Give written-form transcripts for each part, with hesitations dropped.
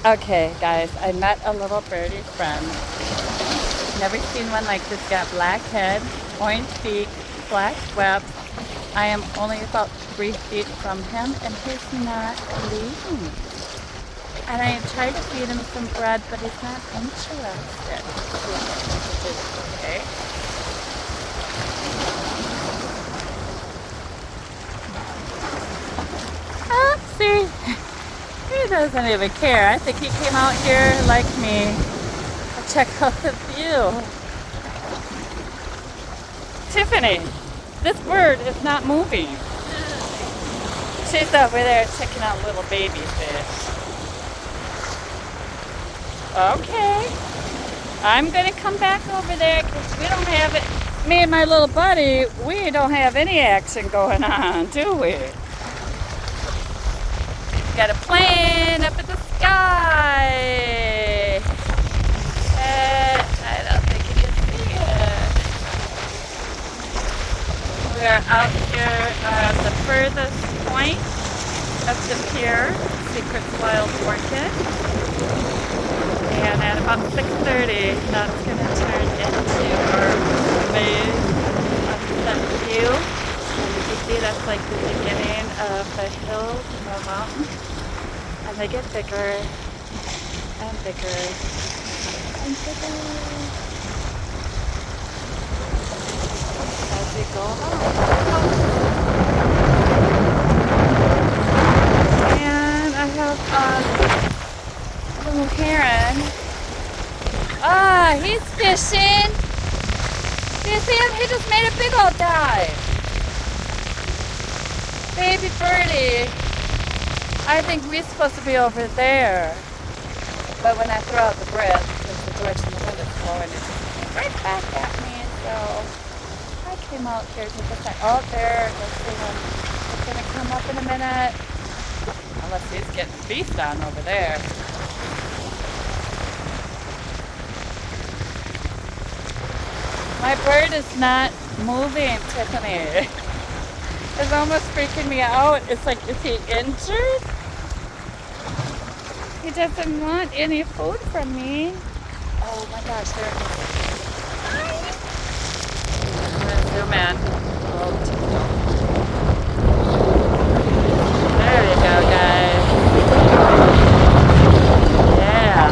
Okay, guys, I met a little birdie friend. Never seen one like this. Got black head, orange beak, black web. I am only about 3 feet from him, and he's not leaving. And I tried to feed him some bread, but he's not interested. Okay. Ah, see, he doesn't even care. I think he came out here like me. Check out the view. Tiffany, this bird is not moving. She's over there checking out little baby fish. Okay. I'm going to come back over there because we don't have it. Me and my little buddy, we don't have any action going on, do we? Got a plane up in the sky. I don't think you can see it. We're out here at the furthest point of the pier, Secrets Wild Orchid. And at about 6:30, that's going to turn into our main sunset view. And you can see that's like the beginning of the hills and the mountains. And they get bigger and bigger and bigger as we go along. And I have a little heron. Ah, he's fishing. Do you see him? He just made a big old dive. Baby birdie. I think we're supposed to be over there. But when I throw out the breath, because the direction the wind is blowing, it just came right back at me. So I came out here to look at, oh, there, let's see him. It's going to come up in a minute. Unless he's getting a feast on over there. My bird is not moving, Tiffany. It's almost freaking me out. It's like, is he injured? He doesn't want any food from me. Oh my gosh, there it is. I'm going to zoom in. There you go, guys. Yeah.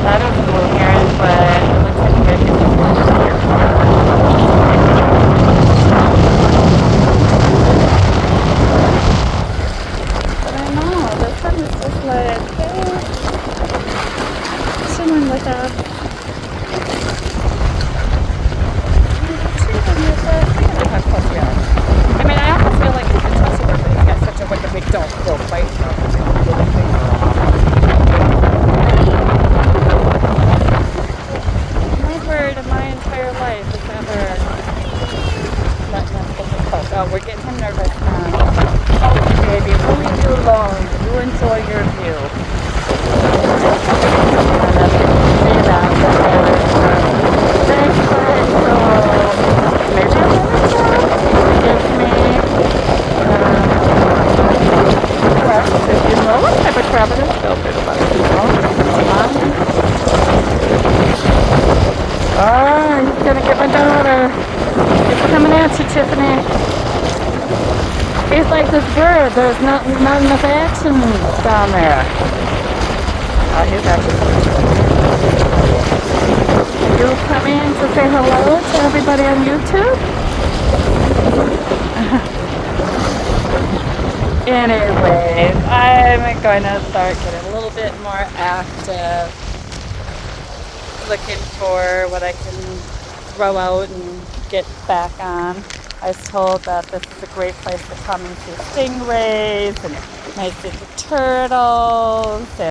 That is a little heron, but it looks like a good But I know, the sun is just like, hey, chilling with us. Chilling with us. Look at how close we are. I mean, I almost feel like you can trust her, but you got such a wicked big dog go fight. My bird in my entire life has never let them get this close. Oh, we're getting him nervous now. Oh, baby, we'll leave you alone. You enjoy your view. And that's what you see that. Thanks, guys. So, maybe I'm going to give me crab. If you know what type of crab it is, feel free to let me know. Oh, he's going to get my daughter. He's coming at you, Tiffany. He's like this bird. There's not enough action down there. Oh, he's actually. You come in to say hello to everybody on YouTube? Anyways, I'm going to start getting a little bit more active. Looking for what I can throw out and get back on. I was told that this is a great place to come and see stingrays and nice big turtles.